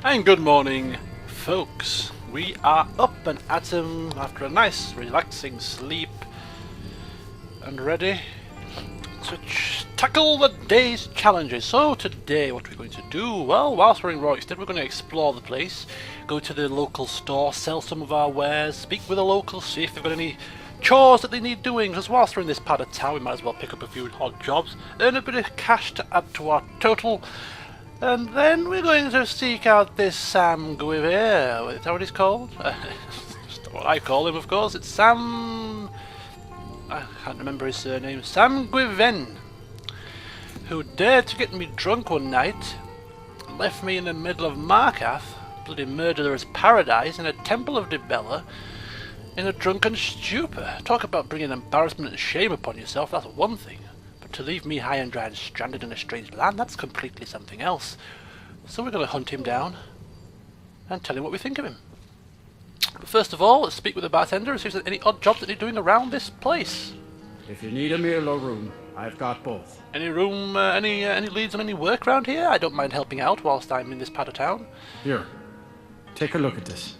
And good morning, folks. We are up and at 'em after a nice, relaxing sleep and ready to tackle the day's challenges. So today, what are we going to do? Well, whilst we're in Rorikstead, we're going to explore the place, go to the local store, sell some of our wares, speak with the locals, see if they've got any chores that they need doing, because whilst we're in this part of town, we might as well pick up a few odd jobs, earn a bit of cash to add to our total. And then we're going to seek out this Sam Guiver. Is that what he's called? That's not what I call him, of course. It's Sam... I can't remember his surname. Sam Guiven, who dared to get me drunk one night and left me in the middle of Markath, bloody murderer's paradise, in a temple of Dibella, in a drunken stupor. Talk about bringing embarrassment and shame upon yourself, that's one thing. To leave me high and dry and stranded in a strange land, that's completely something else. So we're going to hunt him down and tell him what we think of him. But first of all, let's speak with the bartender and see if there's any odd jobs that he's doing around this place. If you need a meal or room, I've got both. Any room, any leads on any work around here? I don't mind helping out whilst I'm in this part of town. Here, take a look at this.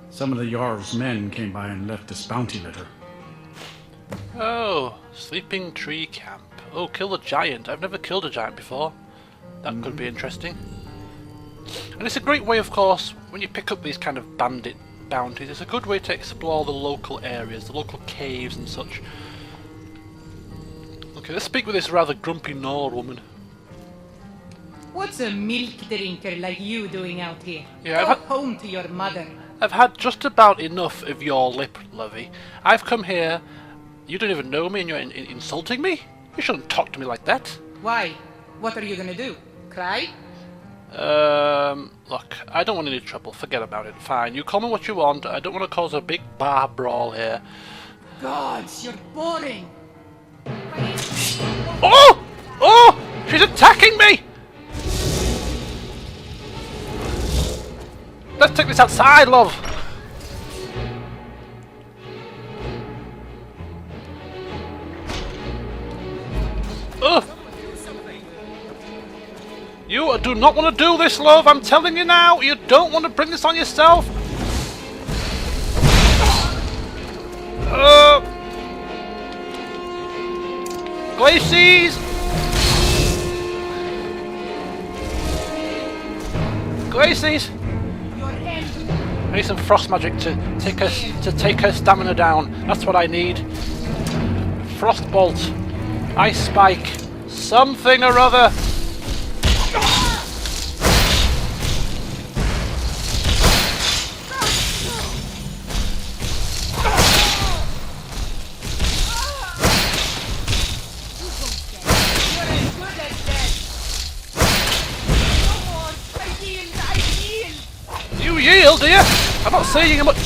Some of the Jarl's men came by and left this bounty letter. Oh, Sleeping Tree Camp. Oh, kill the giant. I've never killed a giant before. That could be interesting. And it's a great way, of course, when you pick up these kind of bandit bounties, it's a good way to explore the local areas, the local caves and such. Okay, let's speak with this rather grumpy Nord woman. What's a milk drinker like you doing out here? Yeah, Go home to your mother. I've had just about enough of your lip, lovey. I've come here, you don't even know me and you're insulting me? You shouldn't talk to me like that. Why? What are you gonna do? Cry? Look, I don't want any trouble. Forget about it. Fine, you call me what you want. I don't want to cause a big bar brawl here. Gods, you're boring. Oh! Oh! She's attacking me! Let's take this outside, love. Ugh. You do not want to do this, love. I'm telling you now. You don't want to bring this on yourself. Glacies! Glacies! I need some frost magic to take her stamina down. That's what I need. Frost bolt, ice spike, something or other. You yield, do you? I'm not saying much.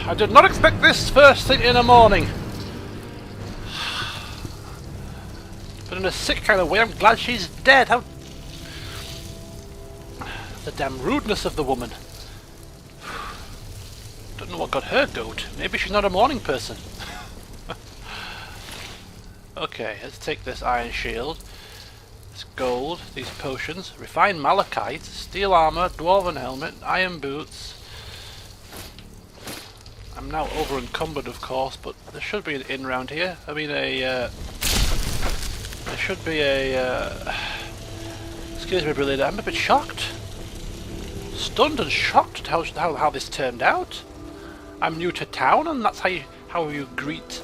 I did not expect this first thing in the morning. But in a sick kind of way, I'm glad she's dead. How... the damn rudeness of the woman. Don't know what got her goat. Maybe she's not a morning person. Okay, let's take this iron shield, this gold, these potions, refined malachite, steel armor, dwarven helmet, iron boots. I'm now over encumbered, of course, but there should be an inn round here. I mean, there should be a. Excuse me, brilliant. I'm a bit shocked, stunned and shocked at how this turned out. I'm new to town, and that's how you greet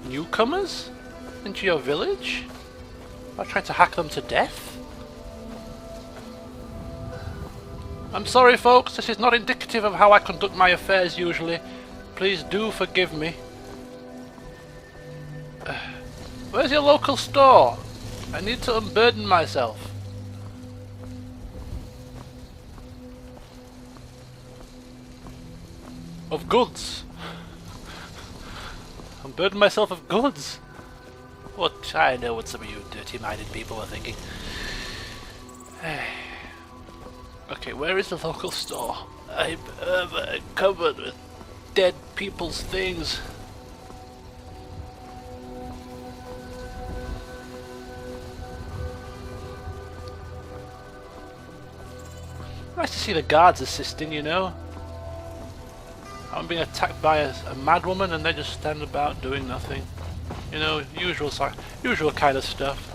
newcomers into your village? By trying to hack them to death? I'm sorry, folks, this is not indicative of how I conduct my affairs usually. Please do forgive me. Where's your local store? I need to unburden myself. Of goods. Unburden myself of goods. What? I know what some of you dirty-minded people are thinking. Okay, where is the local store? I'm covered with dead people's things. Nice to see the guards assisting, you know. I'm being attacked by a mad woman and they just stand about doing nothing. You know, usual kind of stuff.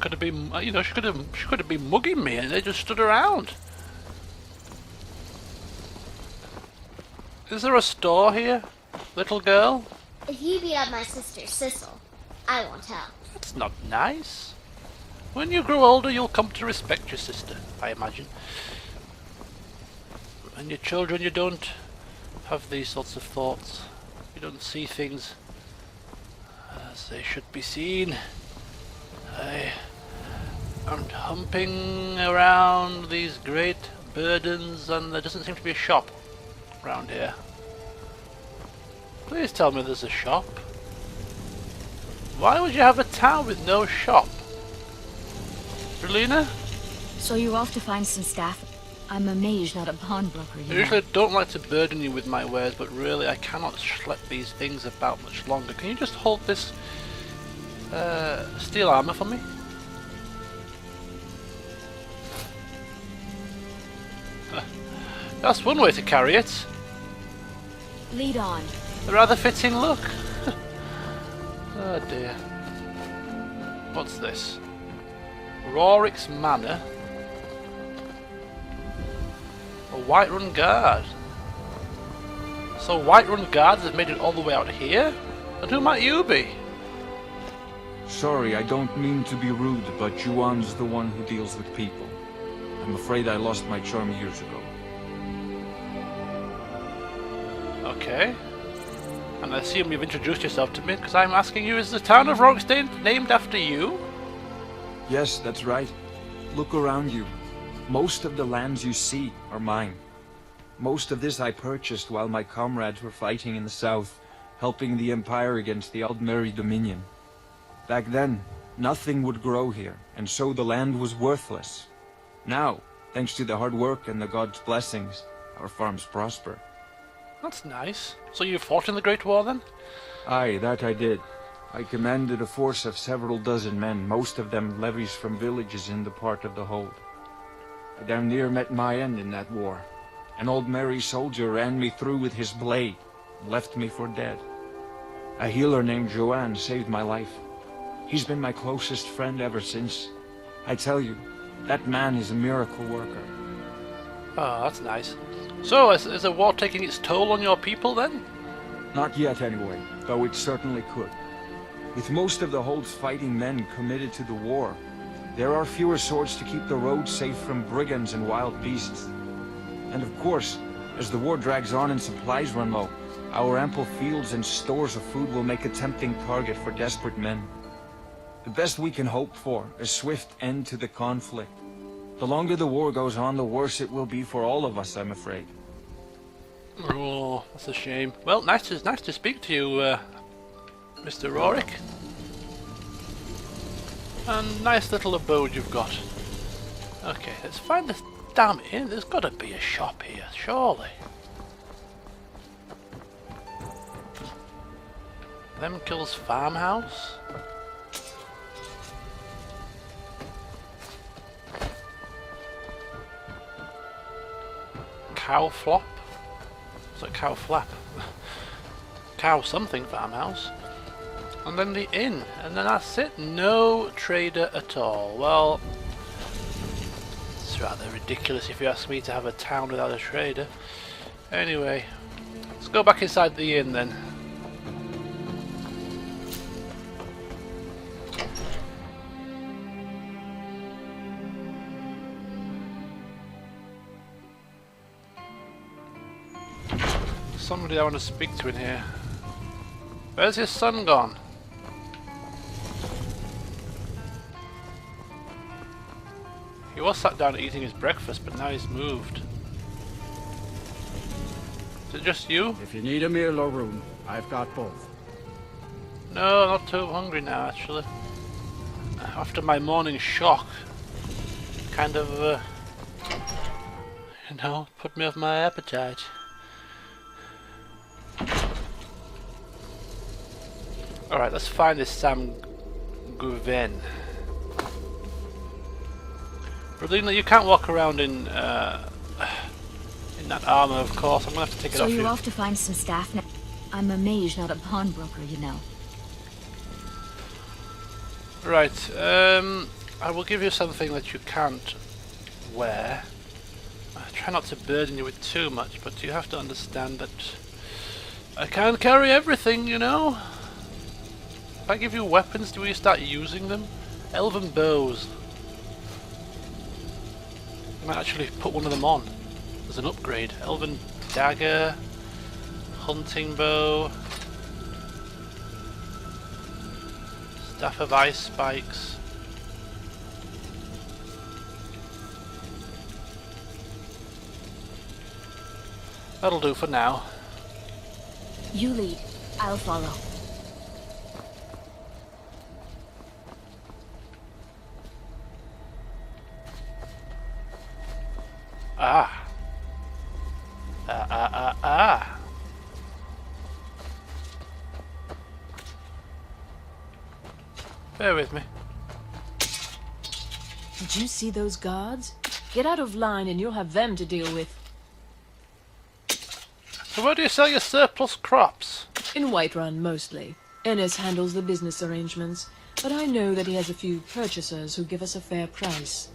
Could have been, you know, she could have been mugging me and they just stood around. Is there a store here, little girl? If you beat up my sister, Sissel, I won't help. That's not nice. When you grow older, you'll come to respect your sister, I imagine. And your children, you don't have these sorts of thoughts. You don't see things as they should be seen. I am humping around these great burdens and there doesn't seem to be a shop around here. Please tell me there's a shop. Why would you have a town with no shop? Relina? So you're off to find some staff? I'm a mage, not a pawnbroker, I usually don't like to burden you with my wares, but really I cannot schlep these things about much longer. Can you just hold this steel armor for me? That's one way to carry it. Lead on. A rather fitting look. Oh dear. What's this? Rorikstead Manor. A Whiterun guard. So Whiterun guards have made it all the way out here? And who might you be? Sorry, I don't mean to be rude, but Juan's the one who deals with people. I'm afraid I lost my charm years ago. Okay. And I assume you've introduced yourself to me, because I'm asking you, is the town of Rorikstead named after you? Yes, that's right. Look around you. Most of the lands you see are mine. Most of this I purchased while my comrades were fighting in the south, helping the Empire against the Aldmeri Dominion. Back then, nothing would grow here, and so the land was worthless. Now, thanks to the hard work and the gods' blessings, our farms prosper. That's nice. So you fought in the Great War then? Aye, that I did. I commanded a force of several dozen men, most of them levies from villages in the part of the hold. I damn near met my end in that war. An old merry soldier ran me through with his blade, and left me for dead. A healer named Joanne saved my life. He's been my closest friend ever since. I tell you, that man is a miracle worker. Oh, that's nice. So, is the war taking its toll on your people then? Not yet anyway, though it certainly could. With most of the hold's fighting men committed to the war, there are fewer swords to keep the roads safe from brigands and wild beasts. And of course, as the war drags on and supplies run low, our ample fields and stores of food will make a tempting target for desperate men. The best we can hope for is a swift end to the conflict. The longer the war goes on, the worse it will be for all of us, I'm afraid. Oh, that's a shame. Well, nice to speak to you, Mr. Rorik. And nice little abode you've got. Okay, let's find this damn inn. There's got to be a shop here, surely. Lemkill's farmhouse. Cow flop? Is that cow flap? Cow something farmhouse. And then the inn. And then that's it. No trader at all. Well, it's rather ridiculous if you ask me to have a town without a trader. Anyway, let's go back inside the inn then. Somebody I want to speak to in here. Where's his son gone? He was sat down eating his breakfast, but now he's moved. Is it just you? If you need a meal or room, I've got both. No, I'm not too hungry now, actually. After my morning shock, kind of, you know, put me off my appetite. Alright, let's find this Sam Guven. Rodina, you can't walk around in that armor, of course. I'm gonna have to take it So off you're you. off to find some staff now? I'm a mage, not a pawnbroker, you know. Right, I will give you something that you can't wear. I try not to burden you with too much, but you have to understand that I can't carry everything, you know? If I give you weapons, do you start using them? Elven bows. I might actually put one of them on as an upgrade. Elven dagger, hunting bow, staff of ice spikes. That'll do for now. You lead. I'll follow. Ah. Ah. Bear with me. Did you see those guards? Get out of line and you'll have them to deal with. So where do you sell your surplus crops? In Whiterun, mostly. Ennis handles the business arrangements, but I know that he has a few purchasers who give us a fair price.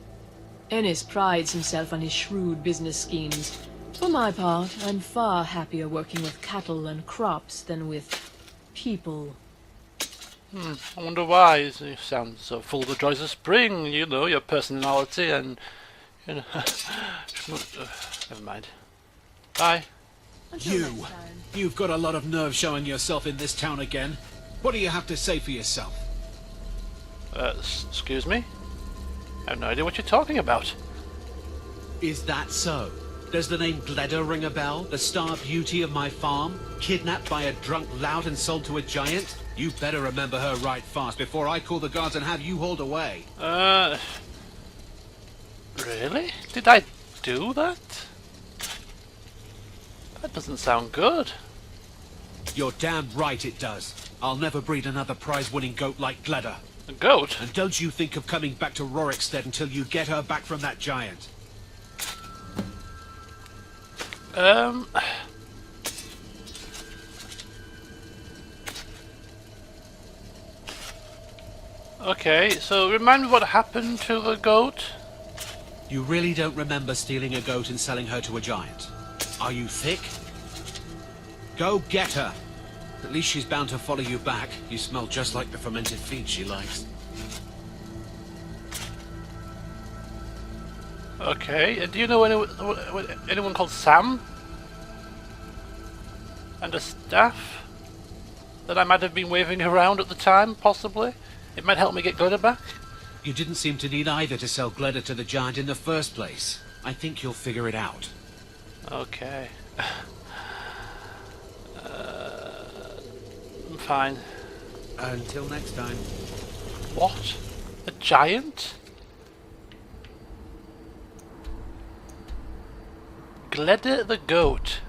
Ennis prides himself on his shrewd business schemes. For my part, I'm far happier working with cattle and crops than with people. I wonder why. You sound so full of the joys of spring, you know, your personality and... you know... never mind. Bye. You've got a lot of nerve showing yourself in this town again. What do you have to say for yourself? Excuse me? I have no idea what you're talking about. Is that so? Does the name Gleda ring a bell? The star beauty of my farm? Kidnapped by a drunk lout and sold to a giant? You better remember her right fast before I call the guards and have you hauled away. Really? Did I do that? That doesn't sound good. You're damn right it does. I'll never breed another prize-winning goat like Gleda. A goat? And don't you think of coming back to Rorikstead until you get her back from that giant. Okay, so remind me what happened to the goat? You really don't remember stealing a goat and selling her to a giant? Are you thick? Go get her! At least she's bound to follow you back. You smell just like the fermented feed she likes. Okay, do you know anyone called Sam? And a staff? That I might have been waving around at the time, possibly? It might help me get Gleda back? You didn't seem to need either to sell Gleda to the giant in the first place. I think you'll figure it out. Okay. I'm fine. Until next time. What? A giant? Gleda the goat.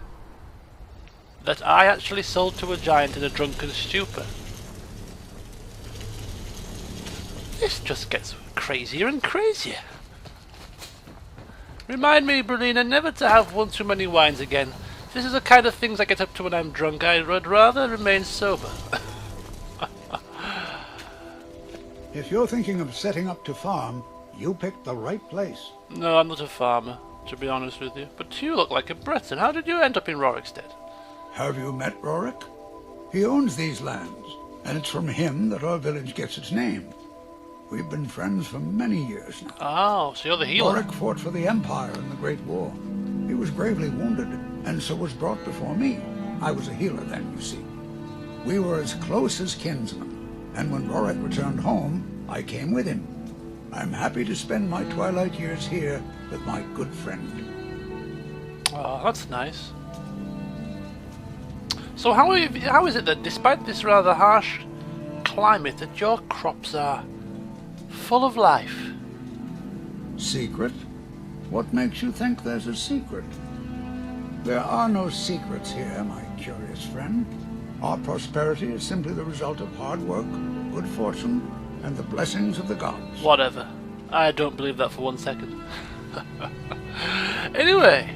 That I actually sold to a giant in a drunken stupor. This just gets crazier and crazier. Remind me, Brunina, never to have one too many wines again. This is the kind of things I get up to when I'm drunk. I would rather remain sober. If you're thinking of setting up to farm, you picked the right place. No, I'm not a farmer, to be honest with you. But you look like a Breton. How did you end up in Rorikstead? Have you met Rorik? He owns these lands, and it's from him that our village gets its name. We've been friends for many years now. Oh, so you're the healer. Rorik fought for the Empire in the Great War. He was gravely wounded, and so was brought before me. I was a healer then, you see. We were as close as kinsmen, and when Rorik returned home, I came with him. I'm happy to spend my twilight years here with my good friend. Oh, that's nice. So how is it that despite this rather harsh climate that your crops are full of life? Secret? What makes you think there's a secret? There are no secrets here, my curious friend. Our prosperity is simply the result of hard work, good fortune, and the blessings of the gods. Whatever. I don't believe that for 1 second. Anyway,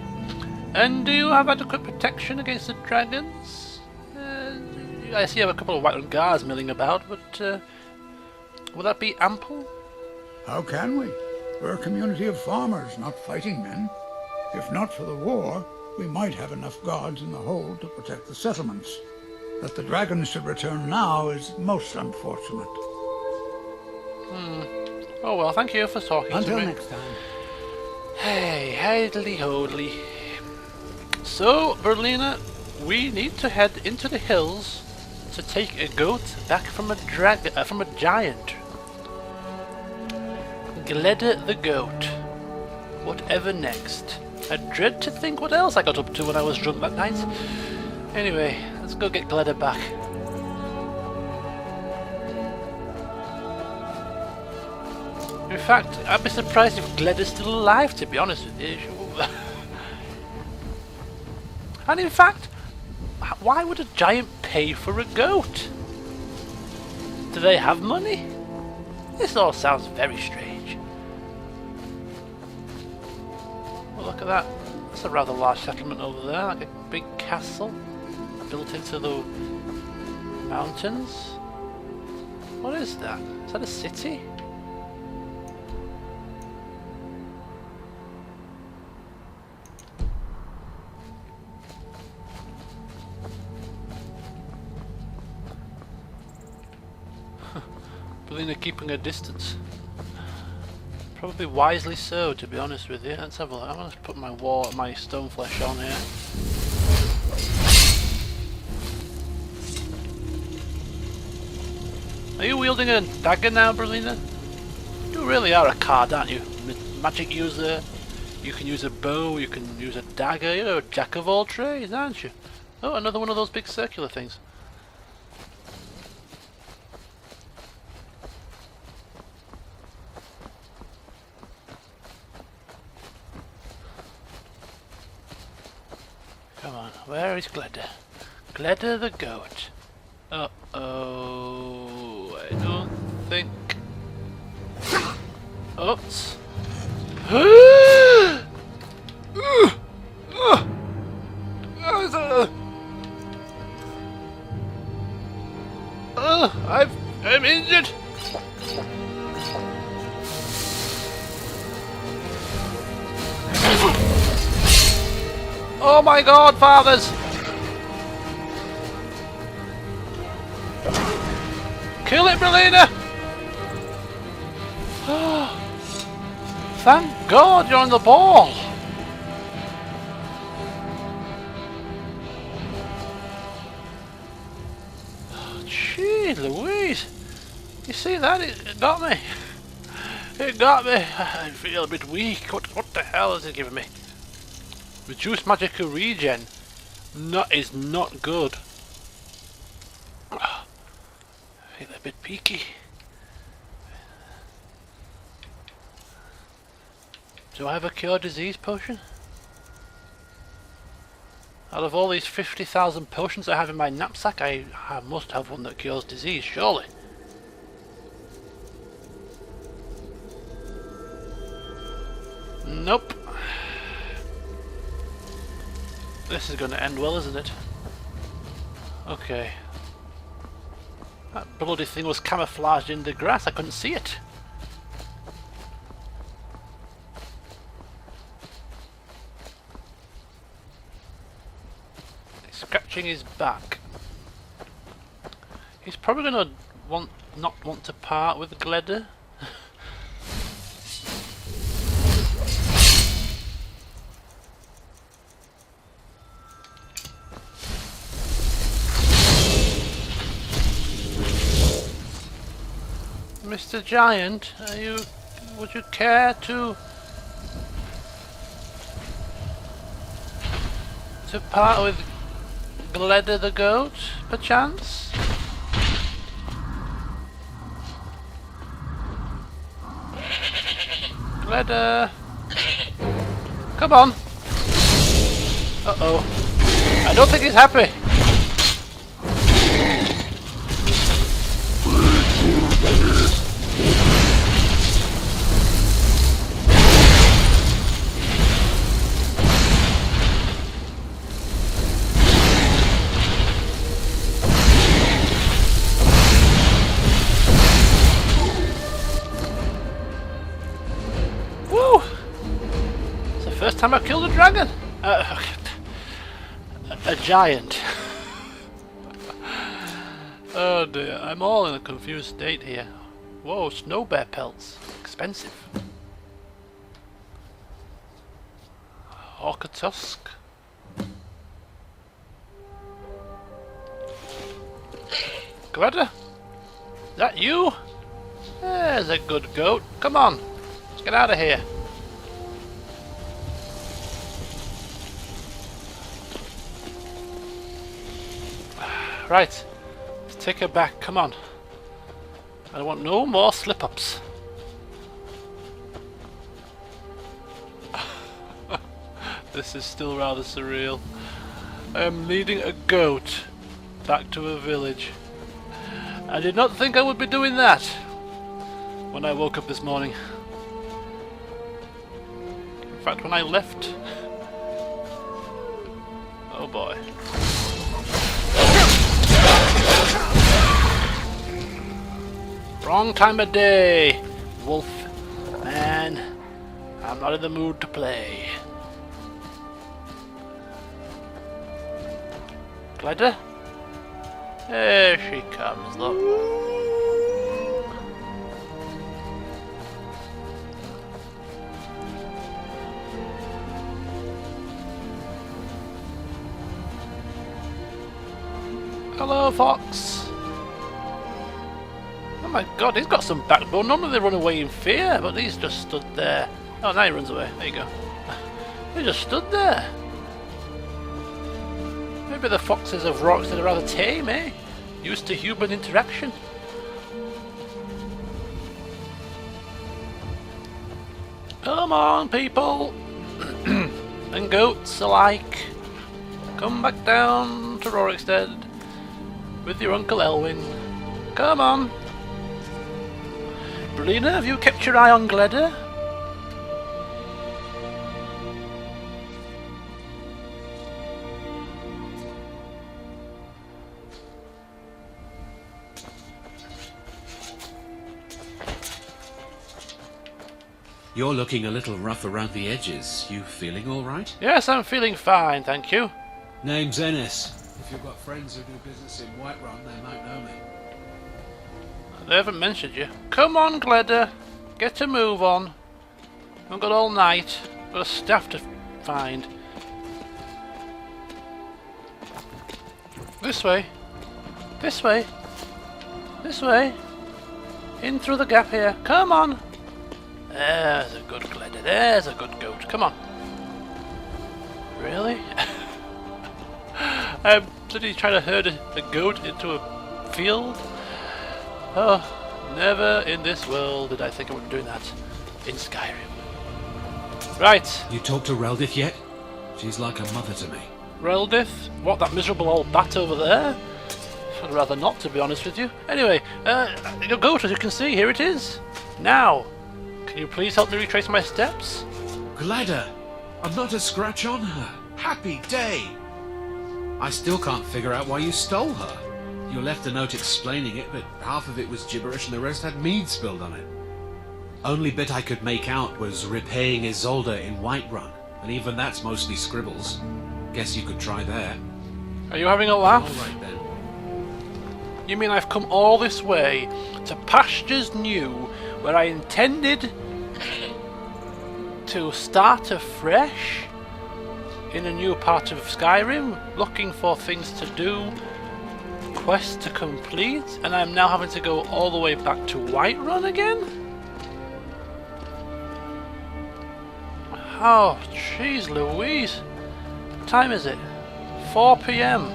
and do you have adequate protection against the dragons? I see you have a couple of white guards milling about, but will that be ample? How can we? We're a community of farmers, not fighting men. If not for the war, we might have enough guards in the hold to protect the settlements. That the dragons should return now is most unfortunate. Oh well, thank you for talking to me. Until next time. Hey, idly hodly. So, Berlina, we need to head into the hills to take a goat back from a giant. Gleda the goat. Whatever next. I dread to think what else I got up to when I was drunk that night. Anyway, let's go get Gleda back. In fact, I'd be surprised if Gleda's still alive, to be honest with you. And in fact, why would a giant pay for a goat? Do they have money? This all sounds very strange. Well, look at that. That's a rather large settlement over there, like a big castle built into the mountains. What is that? Is that a city? Belina keeping a distance. Probably wisely so, to be honest with you. Let's have a look. I'm going to put my stone flesh on here. Are you wielding a dagger now, Berlina? You really are a card, aren't you? Magic user. You can use a bow, you can use a dagger. You're a jack of all trades, aren't you? Oh, another one of those big circular things. Come on, where is Gleda? Gleda the goat. Uh-oh, I don't think... Oops. I'm injured. Oh my God, fathers! Kill it, Berlina! Thank God you're on the ball! Gee Louise! You see that? It got me! It got me! I feel a bit weak. What the hell is it giving me? Reduced magical regen. Is not good. I feel a bit peaky. Do I have a cure disease potion? Out of all these 50,000 potions I have in my knapsack, I must have one that cures disease, surely. Nope. This is going to end well, isn't it? Okay. That bloody thing was camouflaged in the grass, I couldn't see it. Scratching his back. He's probably going to not want to part with Gleda. Mr. Giant, would you care to part with Gleda the goat, perchance? Gleda! Come on! Uh-oh. I don't think he's happy! time I killed a dragon. A giant. Oh dear, I'm all in a confused state here. Whoa, snow bear pelts. Expensive. Orca tusk. Greta? Is that you? There's a good goat. Come on, let's get out of here. Right, let's take her back. Come on. I want no more slip-ups. This is still rather surreal. I am leading a goat back to a village. I did not think I would be doing that when I woke up this morning. In fact, when I left... Oh boy. Wrong time of day, wolf. Man, I'm not in the mood to play. Glider? There she comes, look. Hello, fox. Oh my god, he's got some backbone. Normally they run away in fear, but he's just stood there. Oh, now he runs away. There you go. He just stood there. Maybe the foxes of Rorikstead are rather tame, eh? Used to human interaction. Come on, people! And goats alike. Come back down to Rorikstead with your Uncle Elwynn. Come on! Brina, have you kept your eye on Gleda? You're looking a little rough around the edges. You feeling all right? Yes, I'm feeling fine, thank you. Name's Ennis. If you've got friends who do business in Whiterun, they might know me. They haven't mentioned you. Come on, Gleda. Get a move on. I've got all night. Got a staff to find. This way. This way. This way. In through the gap here. Come on. There's a good Gleda. There's a good goat. Come on. Really? I'm literally trying to herd a goat into a field. Oh, never in this world did I think I would be doing that in Skyrim. Right. You talked to Reldith yet? She's like a mother to me. Reldith? What, that miserable old bat over there? I'd rather not, to be honest with you. Anyway, your goat, as you can see, here it is. Now, can you please help me retrace my steps? Gleda! I'm not a scratch on her. Happy day! I still can't figure out why you stole her. You left a note explaining it, but half of it was gibberish and the rest had mead spilled on it. Only bit I could make out was repaying Isolde in Whiterun, and even that's mostly scribbles. Guess you could try there. Are you having a laugh? All right then. You mean I've come all this way to pastures new, where I intended to start afresh in a new part of Skyrim, looking for things to do, quests to complete, and I'm now having to go all the way back to Whiterun again? Oh, jeez Louise. What time is it? 4 PM.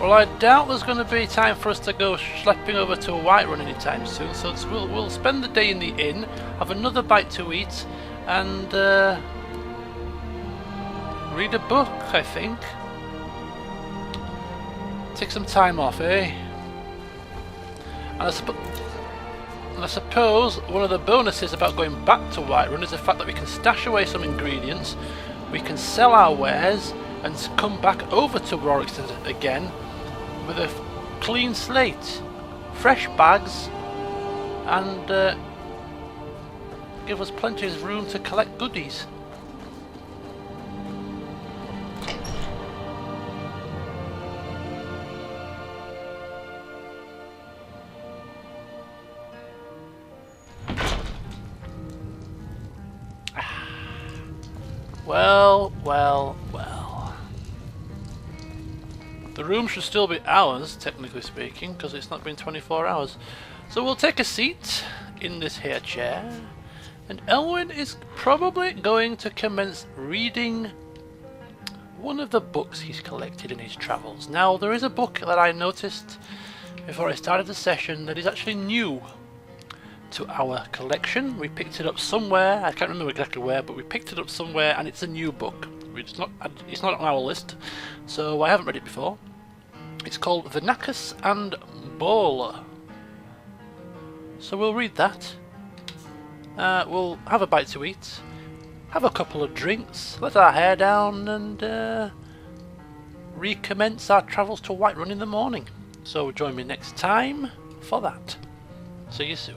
Well, I doubt there's going to be time for us to go schlepping over to Whiterun anytime soon, so we'll spend the day in the inn, have another bite to eat, and read a book, I think. Take some time off, eh? And I suppose one of the bonuses about going back to Whiterun is the fact that we can stash away some ingredients, we can sell our wares, and come back over to Rorikstead again with a clean slate, fresh bags, and give us plenty of room to collect goodies. Well, well, well. The room should still be ours, technically speaking, because it's not been 24 hours. So we'll take a seat in this here chair, and Elwynn is probably going to commence reading one of the books he's collected in his travels. Now, there is a book that I noticed before I started the session that is actually new to our collection. We picked it up somewhere, I can't remember exactly where, but we picked it up somewhere, and it's a new book. It's not on our list, so I haven't read it before. It's called Vinacus and Bola. So we'll read that. We'll have a bite to eat, have a couple of drinks, let our hair down, and recommence our travels to Whiterun in the morning. So join me next time for that. See you soon.